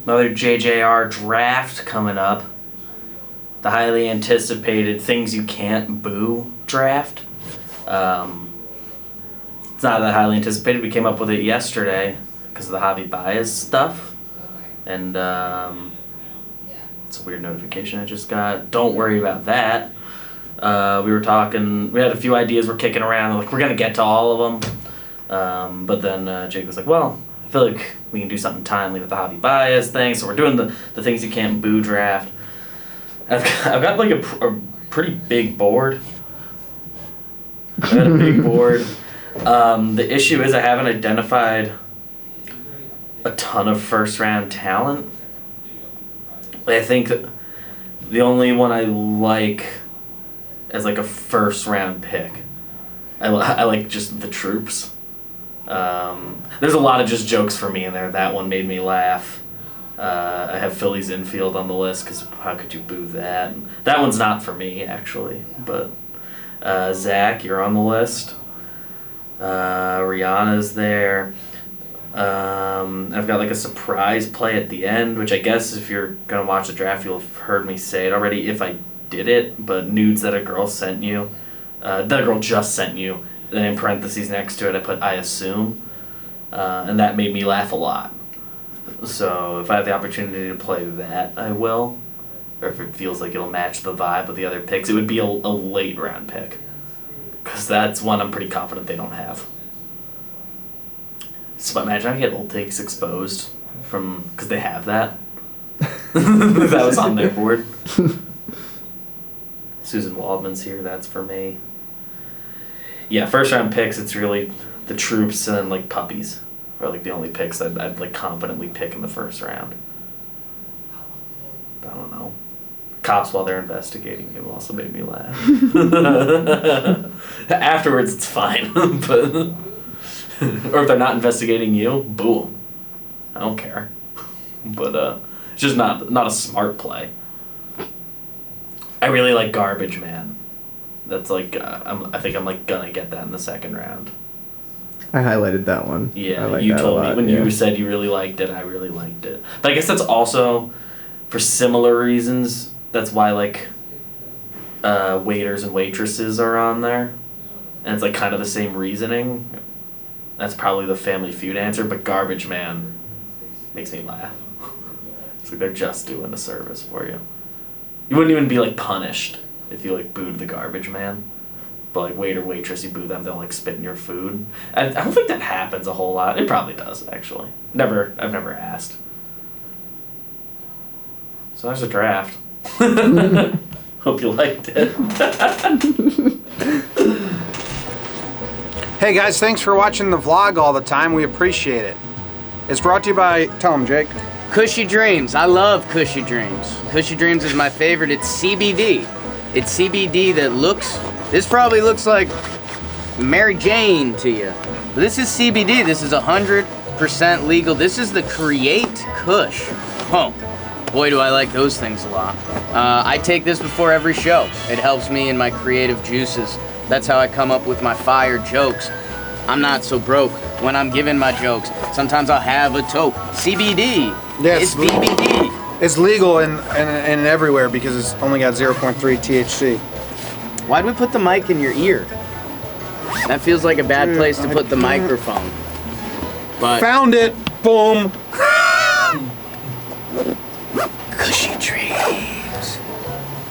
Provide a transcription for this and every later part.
Another JJR draft coming up. The highly anticipated Things You Can't Boo draft. It's not that highly anticipated. We came up with it yesterday because of the Javi Baez stuff. And it's a weird notification I just got. Don't worry about that. We were talking, we had a few ideas we're kicking around. Like, we're going to get to all of them. But then Jake was like, well, I feel like we can do something timely with the Javi Baez thing. So we're doing the Things You Can't Boo draft. I've got like a pretty big board. I've got a big board. The issue is I haven't identified a ton of first round talent. I think the only one I like as like a first round pick, I like just the troops. There's a lot of just jokes for me in there. That one made me laugh. I have Philly's infield on the list because how could you boo that? And that one's not for me, actually. But Zach, you're on the list. Rihanna's there. I've got like a surprise play at the end, which I guess if you're going to watch the draft, you'll have heard me say it already if I did it. But nudes that a girl sent you, that a girl just sent you, then in parentheses next to it I put I assume. And that made me laugh a lot. So if I have the opportunity to play that, I will. Or if it feels like it'll match the vibe of the other picks, it would be a late round pick. Because that's one I'm pretty confident they don't have. So imagine I get old takes exposed from, because they have that. That was on their board. Susan Waldman's here, that's for me. Yeah, first round picks, it's really the troops and like puppies are like the only picks I'd like confidently pick in the first round. I don't know. Cops while they're investigating him also made me laugh. Afterwards it's fine, but or if they're not investigating you, boo 'em. I don't care. But it's just not a smart play. I really like Garbage Man. That's like I think I'm like gonna get that in the second round. I highlighted that one. Yeah, like you told me when you said you really liked it. I really liked it, but I guess that's also for similar reasons. That's why like waiters and waitresses are on there, and it's like kind of the same reasoning. That's probably the Family Feud answer, but Garbage Man makes me laugh. It's like they're just doing a service for you. You wouldn't even be like punished if you like booed the Garbage Man. But like waiter, waitress, you boo them, they'll like spit in your food. I don't think that happens a whole lot. It probably does, actually. I've never asked. So there's a draft. Hope you liked it. Hey guys, thanks for watching the vlog all the time. We appreciate it. It's brought to you by, tell them, Jake. Cushy Dreams. I love Cushy Dreams. Cushy Dreams is my favorite. It's CBD. It's CBD that this probably looks like Mary Jane to you. But this is CBD. This is 100% legal. This is the Create Kush. Oh, boy, do I like those things a lot. I take this before every show. It helps me in my creative juices. That's how I come up with my fire jokes. I'm not so broke when I'm giving my jokes. Sometimes I'll have a toke. CBD. Yes, it's BBD. It's legal in everywhere because it's only got 0.3 THC. Why'd we put the mic in your ear? That feels like a bad place to put the microphone. But found it. Boom. Cushy Dreams.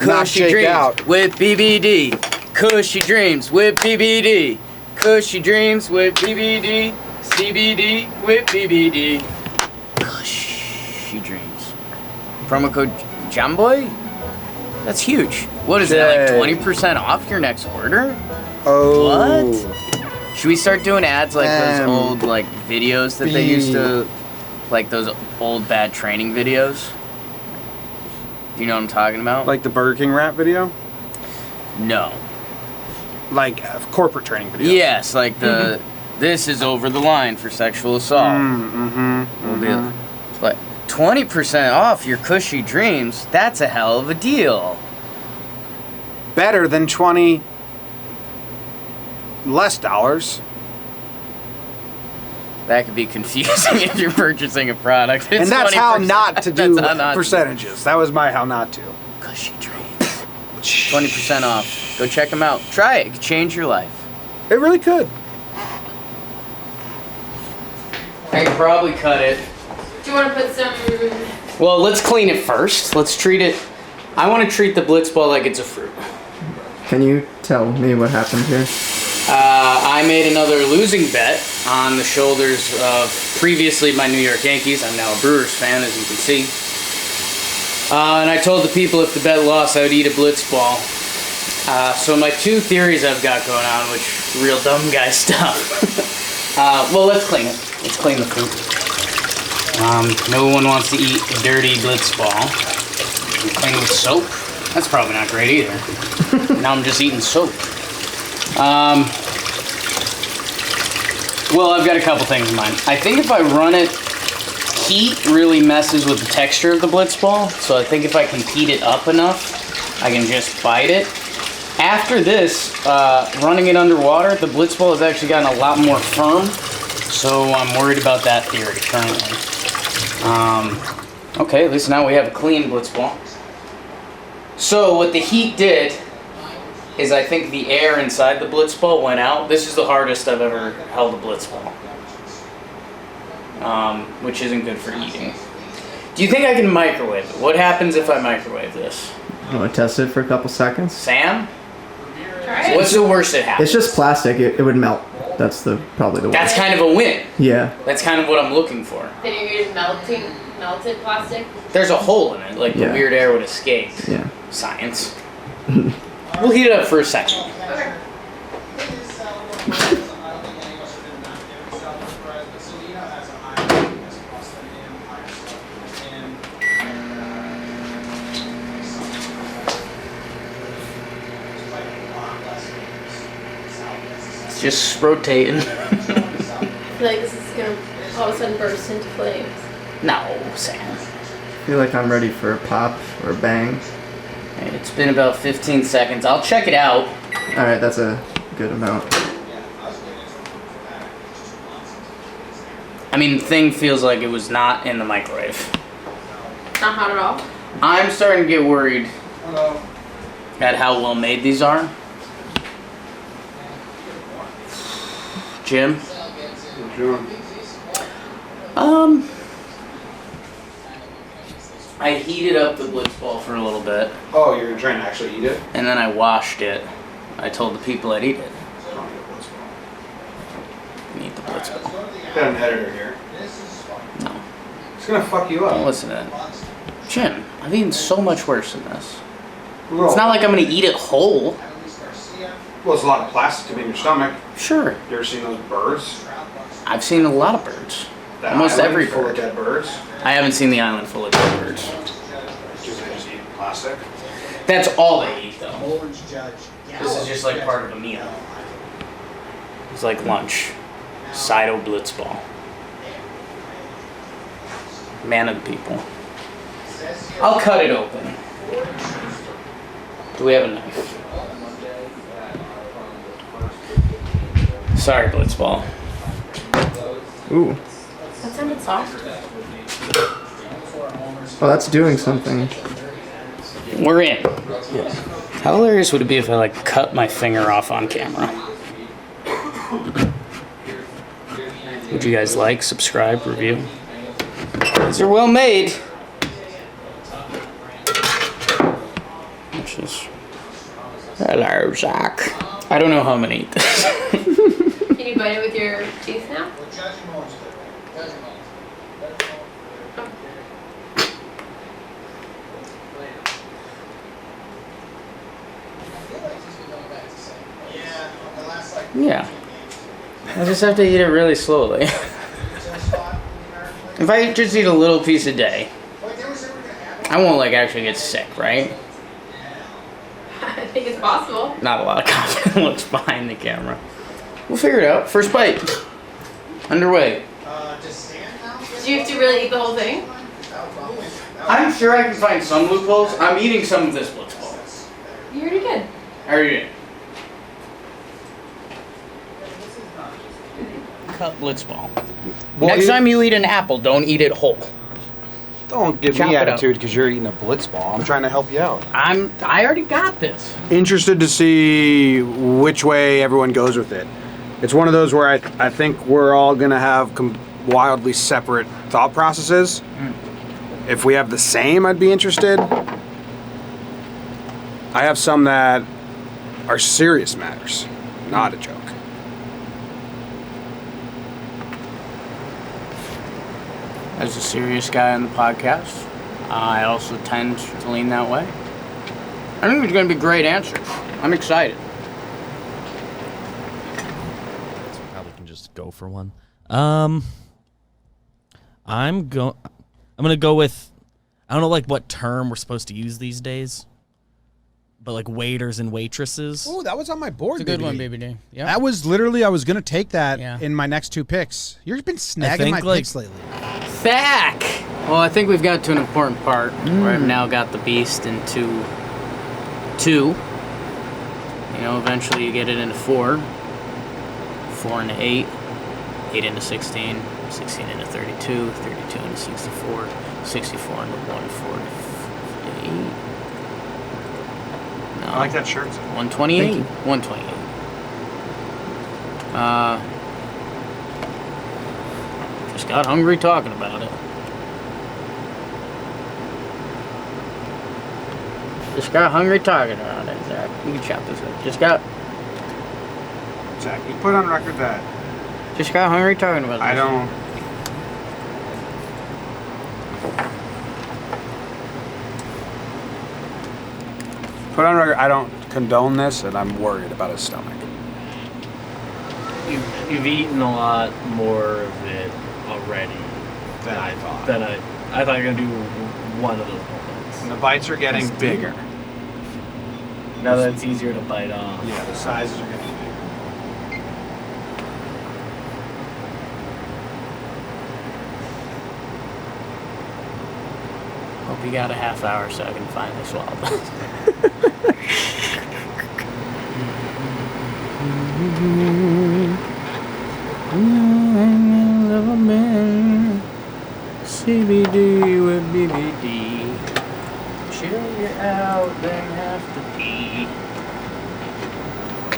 Knock Cushy Jake Dreams out. with BBD. Cushy Dreams with BBD. Cushy Dreams with BBD. CBD with BBD. Cushy Dreams. Promo code Jomboy? That's huge. What is that, like 20% off your next order? Oh. What? Should we start doing ads like those old like videos that they used to, like those old bad training videos? Do you know what I'm talking about? Like the Burger King rap video? No. Like corporate training videos? Yes, like the, this is over the line for sexual assault. It'll be like 20% off your Cushy Dreams. That's a hell of a deal. Better than 20 less dollars. That could be confusing if you're purchasing a product. It's And that's 20%. how not to do That's how not to. percentages. That was my how not to. Cushy Dreams. 20% off. Go check them out. Try it. It could change your life. It really could. I could probably cut it. Do you want to put some? Well, let's clean it first. Let's treat it. I want to treat the Blitzball like it's a fruit. Can you tell me what happened here? I made another losing bet on the shoulders of previously my New York Yankees. I'm now a Brewers fan, as you can see. And I told the people if the bet lost, I would eat a Blitzball. So my two theories I've got going on, which real dumb guy stuff. Well, let's clean it. Let's clean the fruit. No one wants to eat a dirty Blitzball. Clean with soap. That's probably not great either. Now I'm just eating soap. Well, I've got a couple things in mind. I think if I run it, heat really messes with the texture of the Blitzball. So I think if I can heat it up enough, I can just bite it. After this, running it underwater, the Blitzball has actually gotten a lot more firm. So I'm worried about that theory currently. Okay, at least now we have a clean Blitzball. So what the heat did is I think the air inside the Blitzball went out. This is the hardest I've ever held a Blitzball, which isn't good for eating. Do you think I can microwave it? What happens if I microwave this? You want to test it for a couple seconds? Sam? Try it. What's the worst that happens? It's just plastic. It would melt. That's probably the worst. That's kind of a win. Yeah. That's kind of what I'm looking for. Then you're using melted plastic. There's a hole in it, like the Yeah. weird air would escape. Yeah. Science. We'll heat it up for a second. Okay. It's just rotating. I feel like this is gonna all of a sudden burst into flames. No, Sam. I feel like I'm ready for a pop or a bang. It's been about 15 seconds. I'll check it out. Alright, that's a good amount. I mean, the thing feels like it was not in the microwave. Not hot at all. I'm starting to get worried at how well made these are. Jim? I heated up the Blitzball for a little bit, Oh, you're trying to actually eat it? and then I washed it. I told the people I'd eat it. Eat the Blitzball. Got an editor here. No. It's gonna fuck you Don't up. listen to that. Jim, I've eaten so much worse than this. Well, It's not like I'm gonna eat it whole. well, it's a lot of plastic to be in your stomach. Sure. You ever seen those birds? I've seen a lot of birds. That Almost island every full of bird. dead birds. I haven't seen the island full of dead birds. Just they just eat plastic. That's all they eat, though. This is just like part of a meal. It's like lunch. Sido Blitzball. Man of the people. I'll cut it open. Do we have a knife? Sorry, Blitzball. Ooh. That sounded soft. Oh, that's doing something. We're in. How hilarious would it be if I like cut my finger off on camera? Would you guys like, subscribe, review? These are well made. Which is... Hello, Zach. I don't know how I'm gonna eat this. Can you bite it with your teeth now? Yeah. I just have to eat it really slowly. If I just eat a little piece a day, I won't like actually get sick, right? I think it's possible. Not a lot of confidence looks behind the camera. We'll figure it out. First bite. Underway. Do you have to really eat the whole thing? I'm sure I can find some loopholes. I'm eating some of this Blitzball. You already did. I already did. cut Blitzball. Well, Next time you eat an apple, don't eat it whole. Don't give Chop me it up. attitude because you're eating a Blitzball. I'm trying to help you out. I already got this. Interested to see which way everyone goes with it. It's one of those where I think we're all gonna have wildly separate thought processes. If we have the same, I'd be interested. I have some that are serious matters, not a joke. As a serious guy on the podcast, I also tend to lean that way. I think there's going to be great answers. I'm excited. So probably can just go for one. I'm gonna go with, I don't know like what term we're supposed to use these days, but like waiters and waitresses. Oh, that was on my board. It's a good BBD. one, BBD. Yeah. That was literally, I was gonna take that Yeah. in my next 2 picks. You've been I snagging think, my like- picks lately. Back. Well, I think we've got to an important part where I've now got the beast into 2. You know, eventually you get it into 4. 4 into 8. 8 into 16. 16 into 32. 32 into 64. 64 into 148. No. I like that shirt. 128. 128. Just got hungry talking about it. Just got hungry talking about it, Zach. You can chop this up. Zach, you put on record that Just got hungry talking about it. I don't. Put on record, I don't condone this, and I'm worried about his stomach. You've eaten a lot more of it already Than I thought. I thought you were gonna do one of those moments. And the bites are getting bigger. Now that it's easier to bite off. Yeah, the sizes are getting bigger. Hope you got a half hour so I can finally swallow this. CBD with BBD. Chill you out, then have to pee.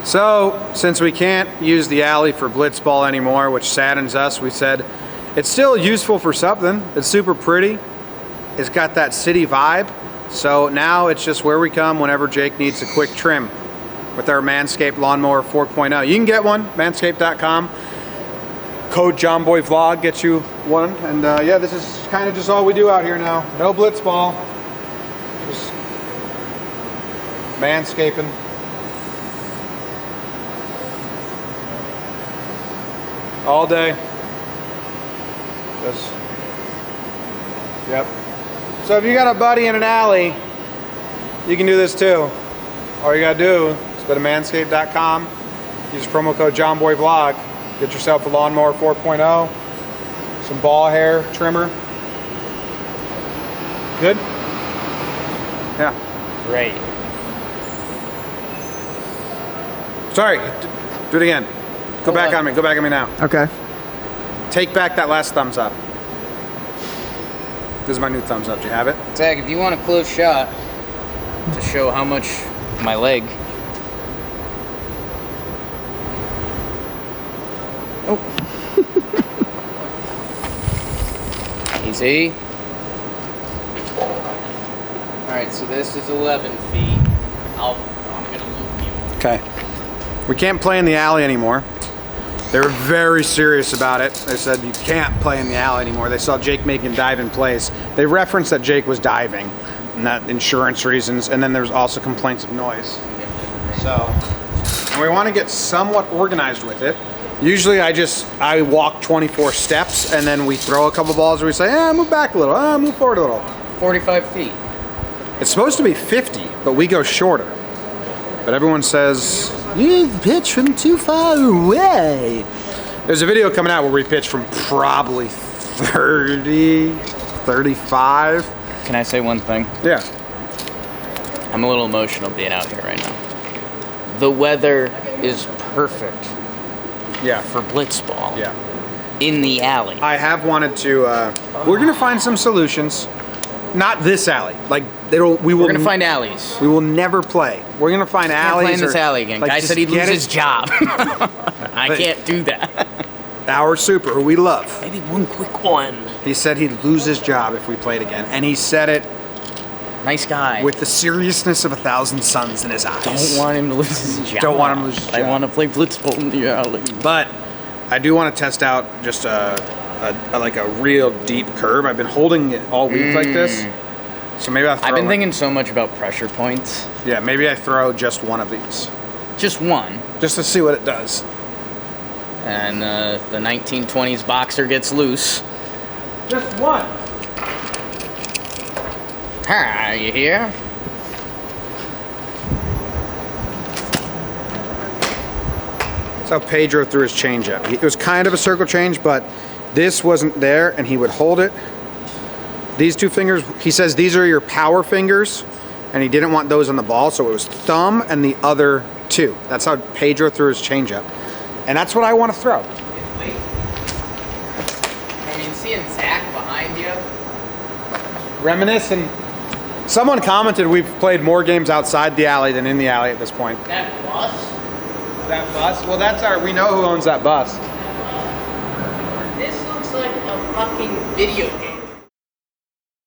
So, since we can't use the alley for Blitzball anymore, which saddens us, we said it's still useful for something. It's super pretty. It's got that city vibe. So now it's just where we come whenever Jake needs a quick trim with our Manscaped Lawnmower 4.0. You can get one, manscaped.com. Code Jomboy Vlog gets you one. And yeah, this is kind of just all we do out here now. No Blitzball. Just manscaping. All day. Just, yep. So if you got a buddy in an alley, you can do this too. All you gotta do is go to manscaped.com, use promo code JomboyVlog, get yourself a Lawnmower 4.0, some ball hair trimmer. Good? Yeah. Great. Sorry, do it again. Go back on. on me, go back on me now. Okay. Take back that last thumbs up. This is my new thumbs up, do you have it? Zach, if you want a close shot to show how much my leg. Oh. Easy. Alright, so this is 11 feet. I'm gonna loop you. Okay. We can't play in the alley anymore. They were very serious about it. They said you can't play in the alley anymore. They saw Jake making dive in place. They referenced that Jake was diving, and that insurance reasons, and then there's also complaints of noise. So, and we want to get somewhat organized with it. Usually I walk 24 steps, and then we throw a couple balls, and we say, move back a little, move forward a little. 45 feet. It's supposed to be 50, but we go shorter. But everyone says, you pitch from too far away. There's a video coming out where we pitch from probably 30, 35. Can I say one thing? Yeah. I'm a little emotional being out here right now. The weather is perfect. Yeah. for Blitzball Yeah. in the alley. I have wanted to. We're gonna find some solutions. Not this alley. Like we will. We're gonna find alleys. We will never play. We're gonna find Can't alleys. play in this or, alley again. like, Guy just said he'd get lose it. his job. I can't do that. Our super, who we love. Maybe one quick one. He said he'd lose his job if we played again, and he said it Nice guy. with the seriousness of 1,000 suns in his eyes. Don't want him to lose his job. Don't want him to lose his I job. want to play Blitzball in the alley. But I do want to test out just like a real deep curve. I've been holding it all week like this, so maybe I'll throw I've been like- thinking so much about pressure points. Yeah, maybe I throw just one of these, Just one. just to see what it does. And the 1920s boxer gets loose. Just one. Hi, you here? That's how Pedro threw his changeup. It was kind of a circle change, but this wasn't there, and he would hold it. These two fingers, he says these are your power fingers, and he didn't want those on the ball, so it was thumb and the other two. That's how Pedro threw his changeup. And that's what I want to throw. I mean, seeing Zach behind you. Reminiscing. Someone commented we've played more games outside the alley than in the alley at this point. That bus? That bus? Well, that's we know who owns that bus. This looks like a fucking video game.